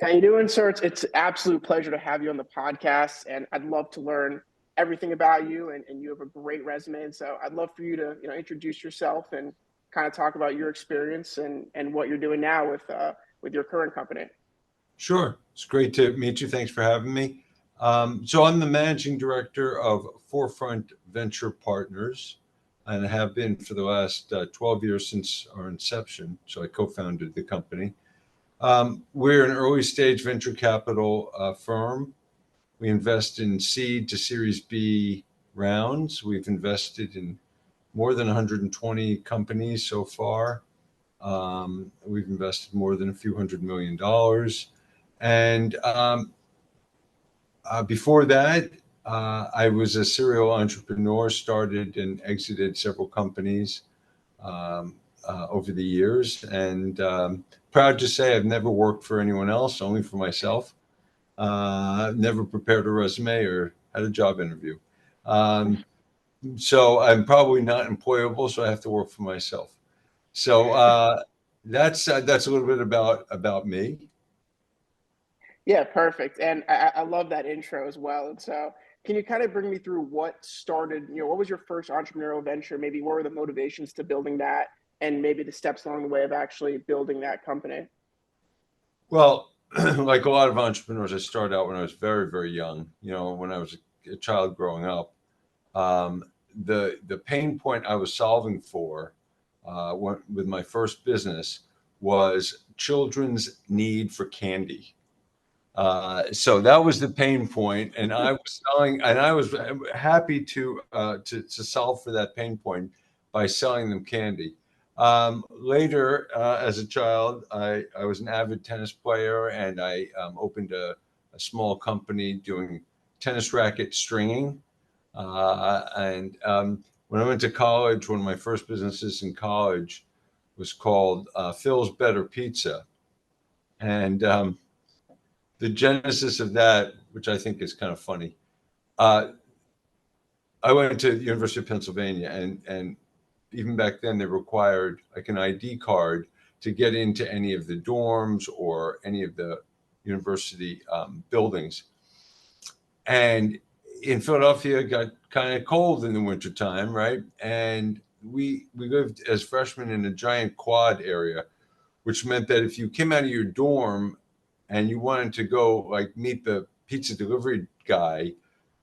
How you doing, sir? It's an absolute pleasure to have you on the podcast, and I'd love to learn everything about you. And you have a great resume, and so I'd love for you to introduce yourself and kind of talk about your experience and what you're doing now with your current company. Sure. It's great to meet you. Thanks for having me. So I'm the managing director of Forefront Venture Partners and have been for the last 12 years since our inception. So I co-founded the company. We're an early stage venture capital firm. We invest in seed to Series B rounds. We've invested in more than 120 companies so far. We've invested more than a few $100 million. And before that, I was a serial entrepreneur, started and exited several companies over the years. And proud to say I've never worked for anyone else, only for myself. Never prepared a resume or had a job interview. So I'm probably not employable, so I have to work for myself. So that's a little bit about me. Yeah, perfect. And I love that intro as well. And so can you kind of bring me through what started, what was your first entrepreneurial venture? Maybe what were the motivations to building that and maybe the steps along the way of actually building that company? Well, like a lot of entrepreneurs, I started out when I was very, very young, when I was a child growing up. The pain point I was solving for with my first business was children's need for candy. So that was the pain point, and I was selling, and I was happy to solve for that pain point by selling them candy. Later, as a child, I was an avid tennis player, and I opened a small company doing tennis racket stringing. And when I went to college, one of my first businesses in college was called Phil's Better Pizza, and the genesis of that, which I think is kind of funny, I went to the University of Pennsylvania, and even back then they required like an ID card to get into any of the dorms or any of the university buildings. And in Philadelphia, it got kind of cold in the wintertime, right? And we lived as freshmen in a giant quad area, which meant that if you came out of your dorm and you wanted to go like meet the pizza delivery guy,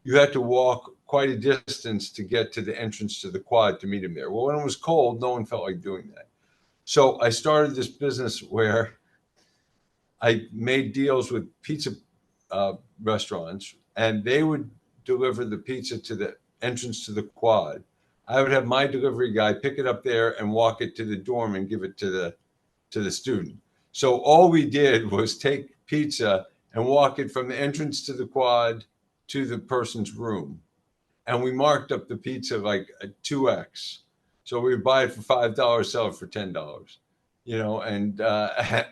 you had to walk quite a distance to get to the entrance to the quad to meet him there. Well, when it was cold, no one felt like doing that. So I started this business where I made deals with pizza restaurants, and they would deliver the pizza to the entrance to the quad. I would have my delivery guy pick it up there and walk it to the dorm and give it to the student. So all we did was take pizza and walk it from the entrance to the quad to the person's room. And we marked up the pizza like a 2x. So we would buy it for $5, sell it for $10,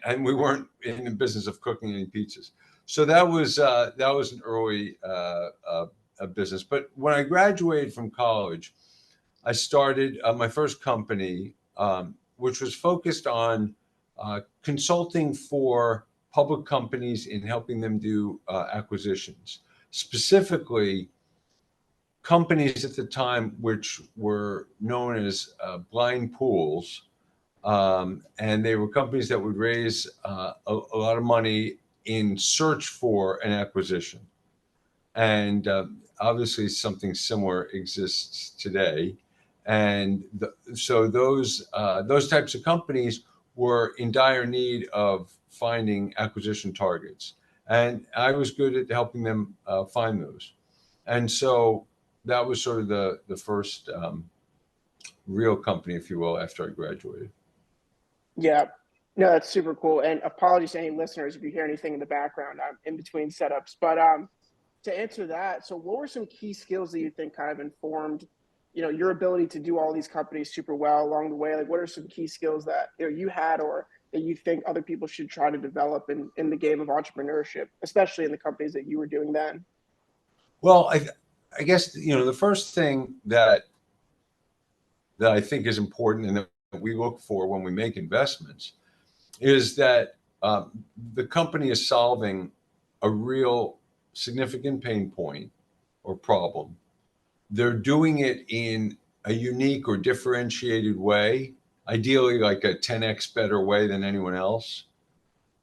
and we weren't in the business of cooking any pizzas. So that was an early business. But when I graduated from college, I started my first company, which was focused on consulting for public companies in helping them do acquisitions, specifically companies at the time which were known as blind pools, and they were companies that would raise a lot of money in search for an acquisition. And obviously something similar exists today. And so those types of companies were in dire need of finding acquisition targets. And I was good at helping them find those. And so that was sort of the first real company, if you will, after I graduated. Yeah, no, that's super cool. And apologies to any listeners if you hear anything in the background. I'm in between setups. But to answer that, so what were some key skills that you think kind of informed, your ability to do all these companies super well along the way? Like, what are some key skills that you had or that you think other people should try to develop in the game of entrepreneurship, especially in the companies that you were doing then? Well, I guess, the first thing that I think is important and that we look for when we make investments is that the company is solving a real significant pain point or problem. They're doing it in a unique or differentiated way, ideally like a 10x better way than anyone else.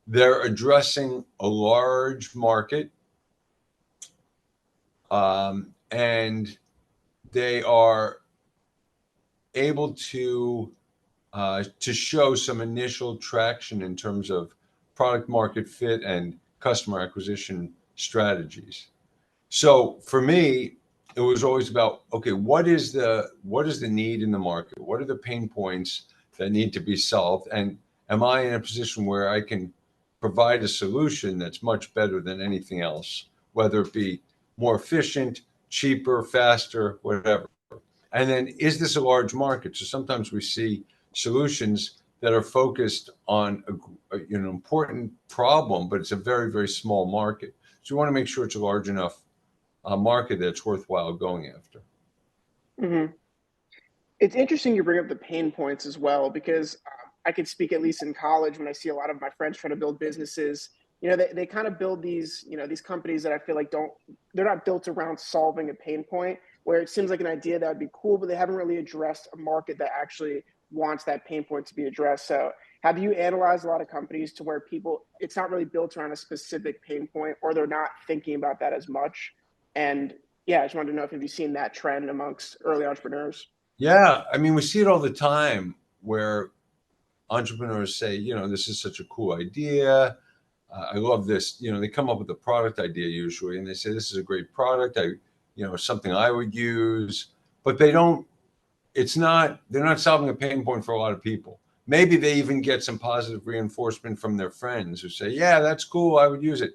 They're addressing a large market, and they are able to show some initial traction in terms of product market fit and customer acquisition strategies. So for me, it was always about, okay, what is the need in the market? What are the pain points that need to be solved? And am I in a position where I can provide a solution that's much better than anything else, whether it be more efficient, cheaper, faster, whatever? And then, is this a large market? So sometimes we see solutions that are focused on an important problem, but it's a very, very small market. So you want to make sure it's a large enough market that's worthwhile going after. Mm-hmm. It's interesting you bring up the pain points as well, because I could speak at least in college when I see a lot of my friends trying to build businesses. They kind of build these, these companies that I feel like they're not built around solving a pain point, where it seems like an idea that would be cool, but they haven't really addressed a market that actually wants that pain point to be addressed. So have you analyzed a lot of companies to where it's not really built around a specific pain point, or they're not thinking about that as much? And yeah, I just wanted to know if you've seen that trend amongst early entrepreneurs. Yeah, I mean, we see it all the time where entrepreneurs say, this is such a cool idea. I love this. They come up with a product idea usually, and they say, this is a great product. Something I would use, but they're not solving a pain point for a lot of people. Maybe they even get some positive reinforcement from their friends who say, yeah, that's cool, I would use it.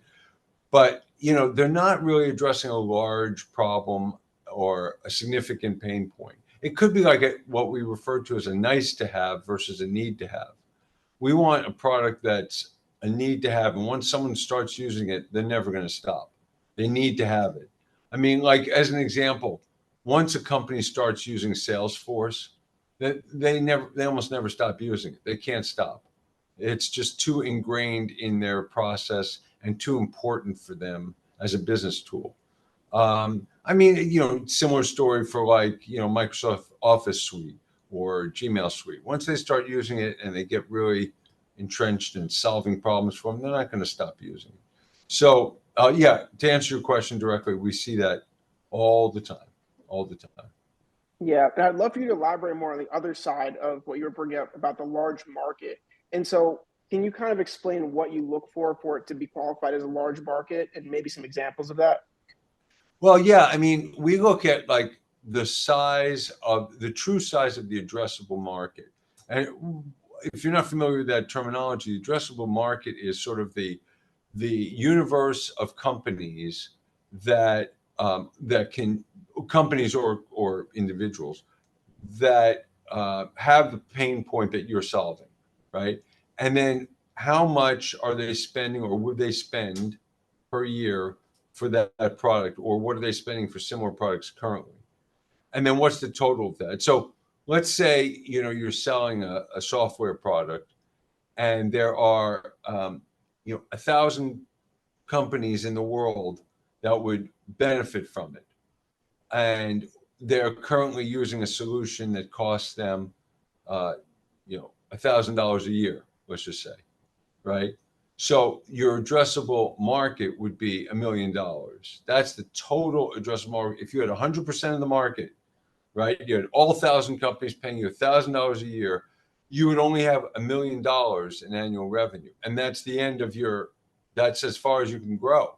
But, they're not really addressing a large problem or a significant pain point. It could be like what we refer to as a nice to have versus a need to have. We want a product that's a need to have. And once someone starts using it, they're never going to stop. They need to have it. I mean, like as an example, once a company starts using Salesforce, they almost never stop using it. They can't stop. It's just too ingrained in their process and too important for them as a business tool. I mean, similar story for Microsoft Office Suite or Gmail Suite. Once they start using it and they get really entrenched in solving problems for them, they're not going to stop using it. So, yeah, to answer your question directly, we see that all the time, all the time. Yeah, and I'd love for you to elaborate more on the other side of what you were bringing up about the large market. And so, can you kind of explain what you look for it to be qualified as a large market, and maybe some examples of that? Well, yeah, I mean, we look at like the true size of the addressable market. And if you're not familiar with that terminology, the addressable market is sort of the universe of companies that can companies or individuals that have the pain point that you're solving, right? And then how much are they spending or would they spend per year for that product, or what are they spending for similar products currently? And then what's the total of that? So let's say you're selling a software product, and there are 1,000 companies in the world that would benefit from it, and they're currently using a solution that costs them, $1,000 a year, let's just say, right? So your addressable market would be $1 million. That's the total addressable market. If you had 100% of the market, right? You had all 1,000 companies paying you $1,000 a year, you would only have $1 million in annual revenue. And that's the end of that's as far as you can grow.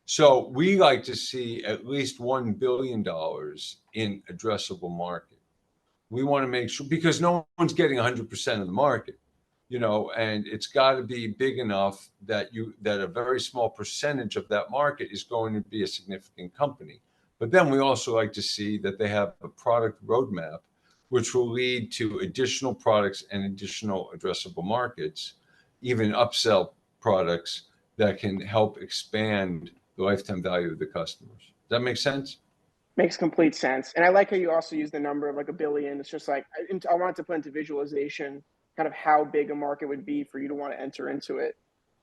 So we like to see at least $1 billion in addressable market. We want to make sure, because no one's getting 100% of the market, and it's got to be big enough that a very small percentage of that market is going to be a significant company. But then we also like to see that they have a product roadmap, which will lead to additional products and additional addressable markets, even upsell products that can help expand the lifetime value of the customers. Does that make sense? Makes complete sense. And I like how you also use the number of like a billion. It's just like I wanted to put into visualization kind of how big a market would be for you to want to enter into it.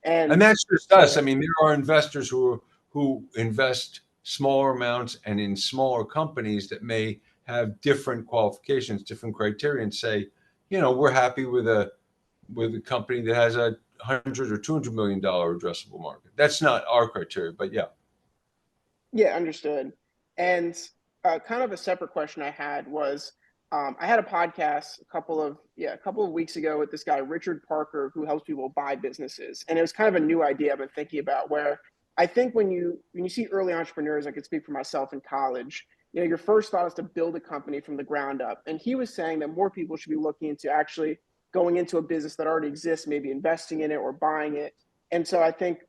And And that's just us. I mean, there are investors who invest smaller amounts and in smaller companies that may have different qualifications, different criteria, and say, we're happy with a company that has a $100 or $200 million addressable market. That's not our criteria, but yeah. yeah, understood. And kind of a separate question I had was, I had a podcast a couple of weeks ago with this guy Richard Parker, who helps people buy businesses, and it was kind of a new idea I've been thinking about. Where I think when you see early entrepreneurs, I could speak for myself in college. Your first thought is to build a company from the ground up, and he was saying that more people should be looking into actually going into a business that already exists, maybe investing in it or buying it. And so I think,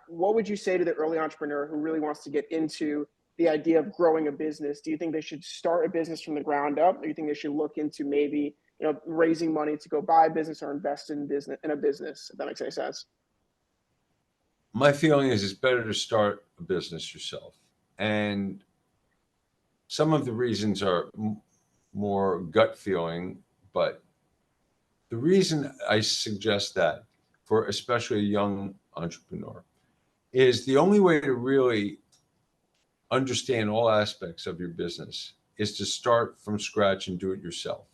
what would you say to the early entrepreneur who really wants to get into the idea of growing a business? Do you think they should start a business from the ground up? Or do you think they should look into maybe, raising money to go buy a business or invest in a business, if that makes any sense? My feeling is it's better to start a business yourself. And some of the reasons are more gut feeling, but the reason I suggest that for especially a young entrepreneur is the only way to really understand all aspects of your business is to start from scratch and do it yourself.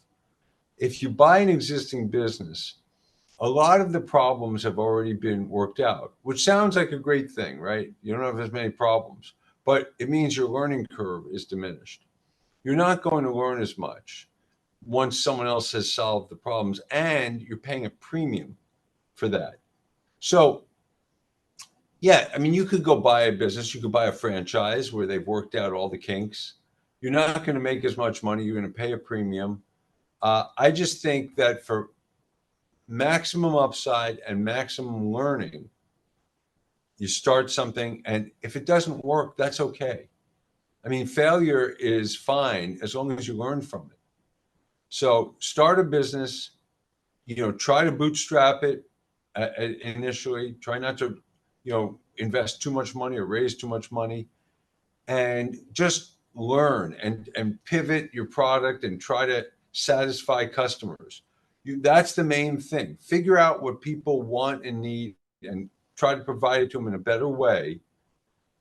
If you buy an existing business, a lot of the problems have already been worked out, which sounds like a great thing, right? You don't have as many problems, but it means your learning curve is diminished. You're not going to learn as much once someone else has solved the problems, and you're paying a premium for that. So, yeah, I mean, you could go buy a business, you could buy a franchise where they've worked out all the kinks. You're not going to make as much money, you're going to pay a premium. I just think that for maximum upside and maximum learning, you start something, and if it doesn't work, that's okay. I mean, failure is fine as long as you learn from it. So start a business, try to bootstrap it initially. Try not to, invest too much money or raise too much money, and just learn and pivot your product and try to satisfy customers. That's the main thing. Figure out what people want and need and try to provide it to them in a better way,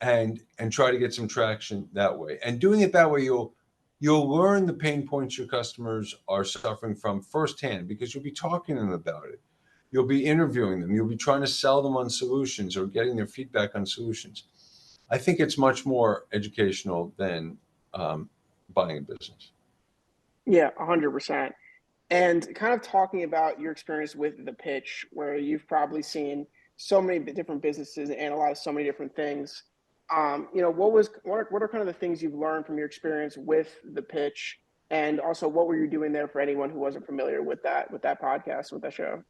and try to get some traction that way. And doing it that way, you'll learn the pain points your customers are suffering from firsthand, because you'll be talking to them about it. You'll be interviewing them. You'll be trying to sell them on solutions or getting their feedback on solutions. I think it's much more educational than buying a business. Yeah, 100%. And kind of talking about your experience with the pitch, where you've probably seen so many different businesses and analyzed so many different things. What are kind of the things you've learned from your experience with the pitch, and also what were you doing there for anyone who wasn't familiar with that podcast, with that show?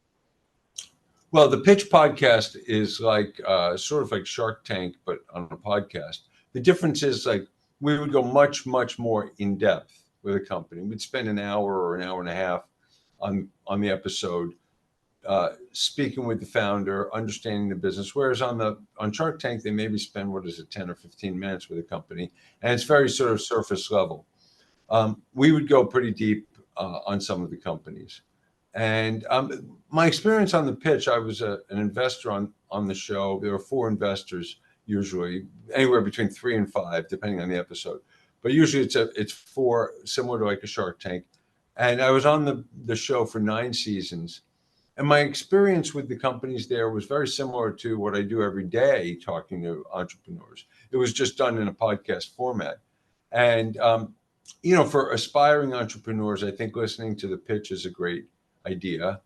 Well, the Pitch podcast is like sort of like Shark Tank, but on a podcast. The difference is, like, we would go much, much more in depth with a company. We'd spend an hour or an hour and a half on the episode, speaking with the founder, understanding the business. Whereas on Shark Tank, they maybe spend 10 or 15 minutes with a company, and it's very sort of surface level. We would go pretty deep on some of the companies. And my experience on the pitch, I was an investor on the show. There were 4 investors, usually anywhere between 3 and 5, depending on the episode. But usually it's 4, similar to like a Shark Tank. And I was on the show for 9 seasons. And my experience with the companies there was very similar to what I do every day, talking to entrepreneurs. It was just done in a podcast format. And, for aspiring entrepreneurs, I think listening to the pitch is a great idea.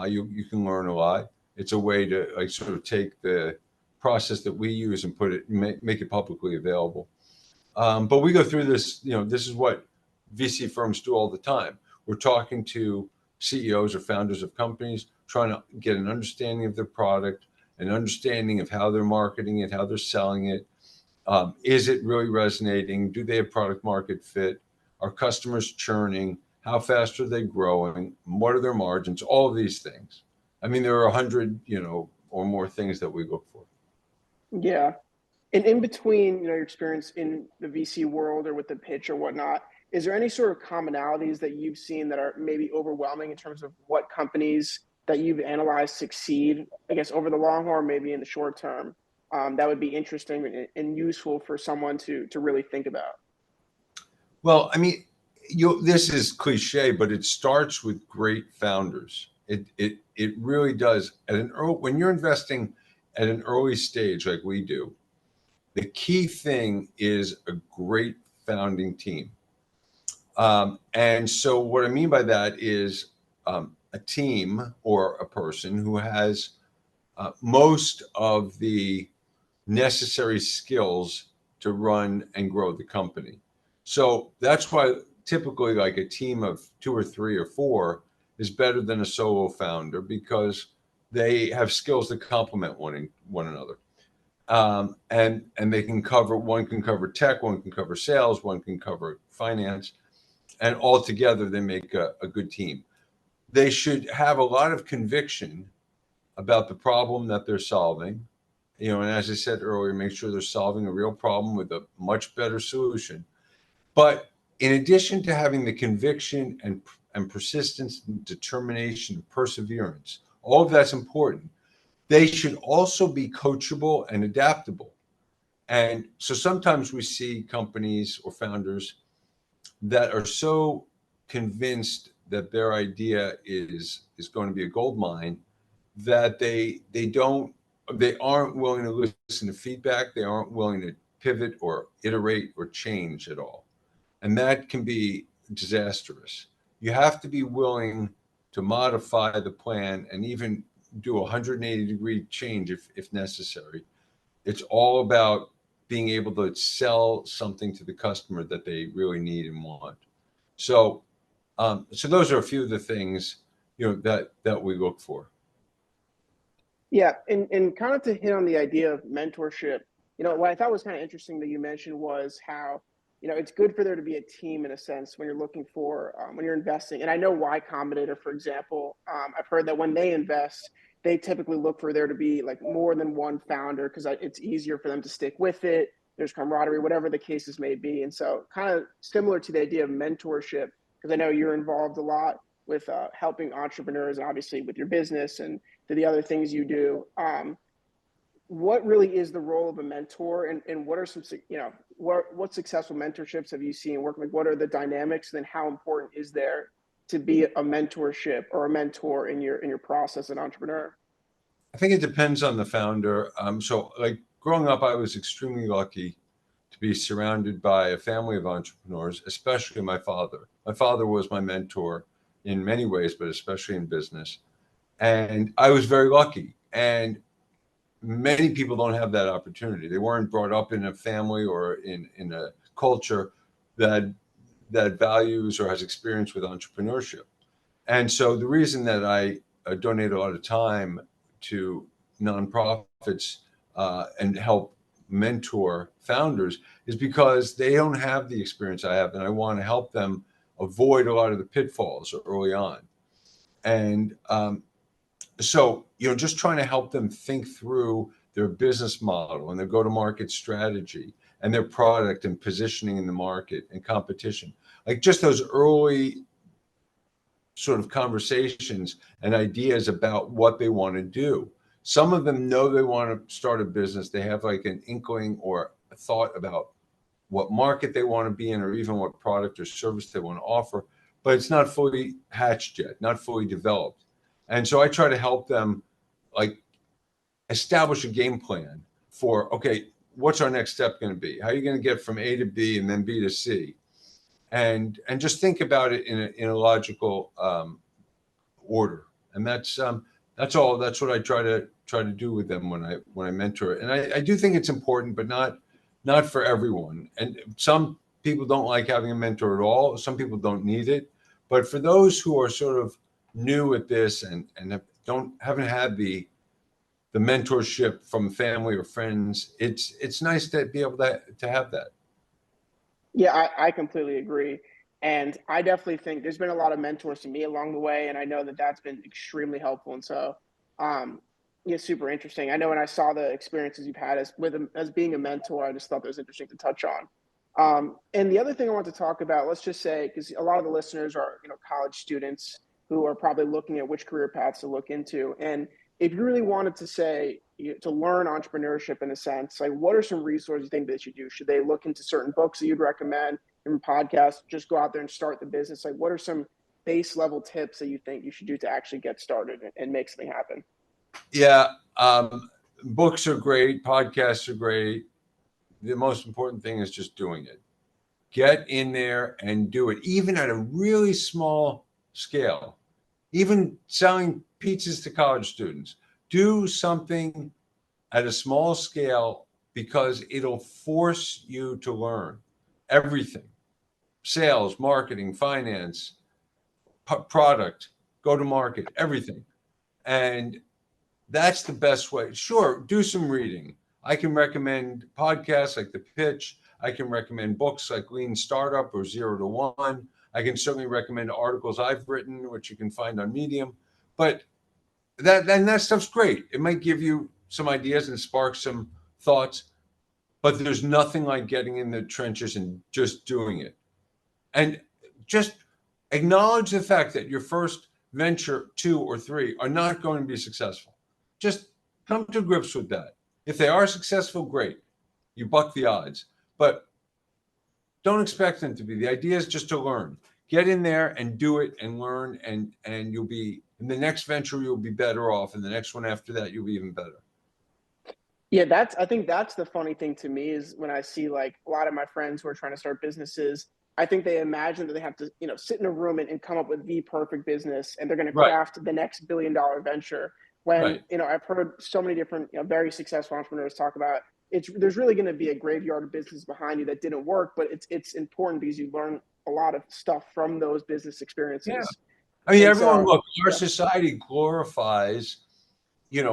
You can learn a lot. It's a way to like sort of take the process that we use and make it publicly available. But we go through this, this is what VC firms do all the time. We're talking to CEOs or founders of companies, trying to get an understanding of their product, an understanding of how they're marketing it, how they're selling it. Is it really resonating? Do they have product market fit? Are customers churning? How fast are they growing? What are their margins? All of these things. I mean, there are 100, or more things that we look for. Yeah. And in between, your experience in the VC world or with the pitch or whatnot, is there any sort of commonalities that you've seen that are maybe overwhelming in terms of what companies that you've analyzed succeed, I guess, over the long haul, or maybe in the short term, that would be interesting and useful for someone to really think about? Well, I mean, this is cliche, but it starts with great founders. It really does. When you're investing at an early stage like we do, the key thing is a great founding team. And so what I mean by that is a team or a person who has most of the necessary skills to run and grow the company. So that's why typically like a team of 2 or 3 or 4 is better than a solo founder, because they have skills that complement one another. And they can cover, one can cover tech, one can cover sales, one can cover finance, and all together they make a good team. They should have a lot of conviction about the problem that they're solving, and as I said earlier, make sure they're solving a real problem with a much better solution. But in addition to having the conviction and persistence and determination, perseverance, all of that's important. They should also be coachable and adaptable. And so sometimes we see companies or founders that are so convinced that their idea is going to be a gold mine that they aren't willing to listen to feedback. They aren't willing to pivot or iterate or change at all. And that can be disastrous. You have to be willing to modify the plan and even do a 180-degree change if necessary. It's all about being able to sell something to the customer that they really need and want. So, so those are a few of the things that we look for. Yeah, and kind of to hit on the idea of mentorship, what I thought was kind of interesting that you mentioned was how, it's good for there to be a team in a sense when you're looking for, when you're investing. And I know Y Combinator, for example, I've heard that when they invest, they typically look for there to be like more than one founder because it's easier for them to stick with it. There's camaraderie, whatever the cases may be. And so kind of similar to the idea of mentorship, because I know you're involved a lot with helping entrepreneurs and obviously with your business and to the other things you do. What really is the role of a mentor, and what are some, what successful mentorships have you seen work? Like, what are the dynamics, and then how important is there to be a mentorship or a mentor in your process as an entrepreneur? I think it depends on the founder. So like growing up, I was extremely lucky to be surrounded by a family of entrepreneurs, especially my father. My father was my mentor in many ways, but especially in business. And I was very lucky. And many people don't have that opportunity. They weren't brought up in a family or in a culture that values or has experience with entrepreneurship. And so the reason that I donate a lot of time to nonprofits and help mentor founders is because they don't have the experience I have, and I want to help them avoid a lot of the pitfalls early on. And so, just trying to help them think through their business model and their go-to-market strategy and their product and positioning in the market and competition, like just those early sort of conversations and ideas about what they want to do. Some of them know they want to start a business. They have like an inkling or a thought about what market they want to be in, or even what product or service they want to offer, but it's not fully hatched yet, not fully developed. And so I try to help them like establish a game plan for, okay, what's our next step going to be? How are you going to get from A to B and then B to C? And just think about it in a logical order. And that's all. That's what I try to do with them when I mentor. And I do think it's important, but not for everyone. And some people don't like having a mentor at all. Some people don't need it. But for those who are sort of new at this and haven't had the mentorship from family or friends, it's nice to be able to have that. Yeah, I completely agree. And I definitely think there's been a lot of mentors to me along the way. And I know that that's been extremely helpful. And so, yeah, super interesting. I know when I saw the experiences you've had as being a mentor, I just thought that was interesting to touch on. And the other thing I want to talk about, let's just say, because a lot of the listeners are, college students who are probably looking at which career paths to look into. And if you really wanted to say to learn entrepreneurship in a sense, like what are some resources you think they should do? Should they look into certain books that you'd recommend, different podcasts, just go out there and start the business? Like what are some base level tips that you think you should do to actually get started and make something happen? Yeah, books are great, podcasts are great. The most important thing is just doing it. Get in there and do it, even at a really small scale. Even selling pizzas to college students. Do something at a small scale because it'll force you to learn everything: sales, marketing, finance, product, go to market, everything. And that's the best way. Sure, do some reading. I can recommend podcasts like The Pitch. I can recommend books like Lean Startup or Zero to One. I can certainly recommend articles I've written, which you can find on Medium. But that stuff's great. It might give you some ideas and spark some thoughts, but there's nothing like getting in the trenches and just doing it. And just acknowledge the fact that your first venture, 2 or 3, are not going to be successful. Just come to grips with that. If they are successful, great. You buck the odds. But don't expect them to be. The idea is just to learn. Get in there and do it and learn, and you'll be in the next venture, you'll be better off. And the next one after that, you'll be even better. Yeah, I think that's the funny thing to me is when I see like a lot of my friends who are trying to start businesses, I think they imagine that they have to, sit in a room and come up with the perfect business and they're going to Right, craft the next billion-dollar venture. When, right. I've heard so many different, very successful entrepreneurs talk about there's really going to be a graveyard of business behind you that didn't work, but it's important because you learn a lot of stuff from those business Yeah. experiences. I mean, And everyone, so, look, our yeah. society glorifies,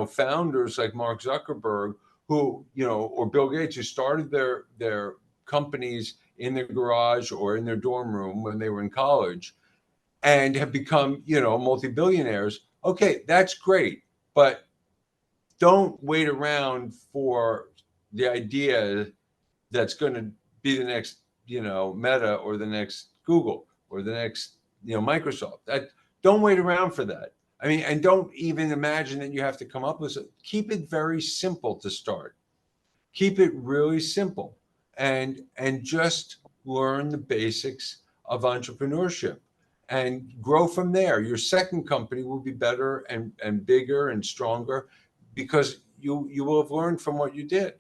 founders like Mark Zuckerberg, who, or Bill Gates, who started their companies in their garage or in their dorm room when they were in college and have become, multi-billionaires. Okay, that's great. But don't wait around for the idea that's going to be the next, Meta or the next Google or the next, Microsoft. That don't wait around for that. I mean, and don't even imagine that you have to come up with it. Keep it very simple to start. Keep it really simple, and just learn the basics of entrepreneurship and grow from there. Your second company will be better and bigger and stronger because you will have learned from what you did.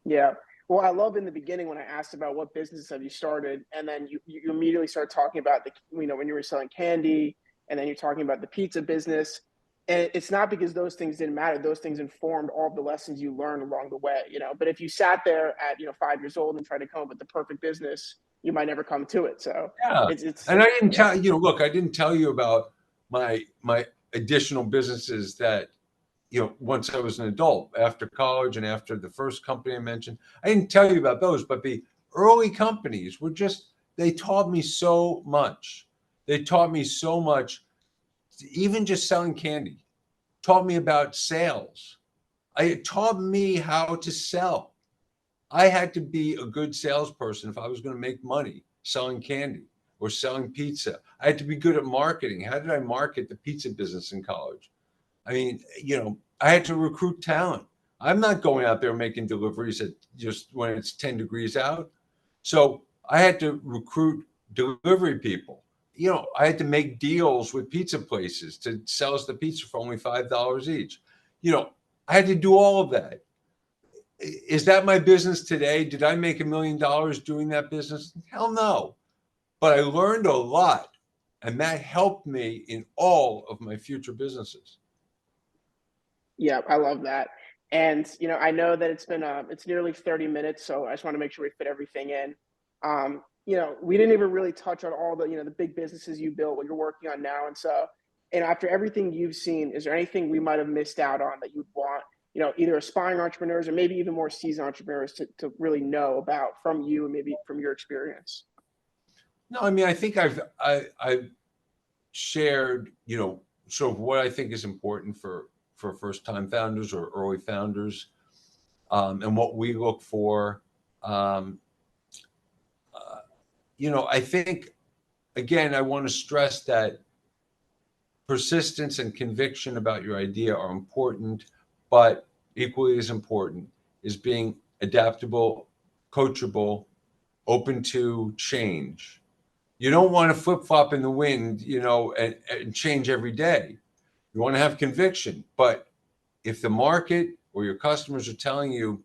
Yeah. Well, I love in the beginning when I asked about what business have you started, and then you immediately start talking about when you were selling candy, and then you're talking about the pizza business. And it's not because those things didn't matter; those things informed all of the lessons you learned along the way. But if you sat there at 5 years old and tried to come up with the perfect business, you might never come to it. So Yeah. it's And I didn't yeah. tell you, look, I didn't tell you about my additional businesses that, once I was an adult, after college and after the first company I mentioned. I didn't tell you about those, but the early companies were they taught me so much. They taught me so much, even just selling candy, taught me about sales. It taught me how to sell. I had to be a good salesperson if I was going to make money selling candy or selling pizza. I had to be good at marketing. How did I market the pizza business in college? I mean, I had to recruit talent. I'm not going out there making deliveries at just when it's 10 degrees out. So I had to recruit delivery people. I had to make deals with pizza places to sell us the pizza for only $5 each. I had to do all of that. Is that my business today? Did I make $1 million doing that business? Hell no. But I learned a lot, and that helped me in all of my future businesses. Yeah, I love that. And I know that it's nearly 30 minutes, so I just want to make sure we fit everything in. We didn't even really touch on all the big businesses you built, what you're working on now. And after everything you've seen, is there anything we might have missed out on that you'd want, either aspiring entrepreneurs or maybe even more seasoned entrepreneurs to really know about from you and maybe from your experience? No, I mean, I think I've shared, sort of what I think is important for first time founders or early founders, and what we look for. Um, I think, again, I want to stress that persistence and conviction about your idea are important, but equally as important is being adaptable, coachable, open to change. You don't want to flip flop in the wind, and change every day. You want to have conviction, but if the market or your customers are telling you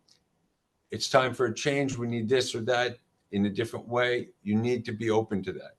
it's time for a change, we need this or that in a different way, you need to be open to that.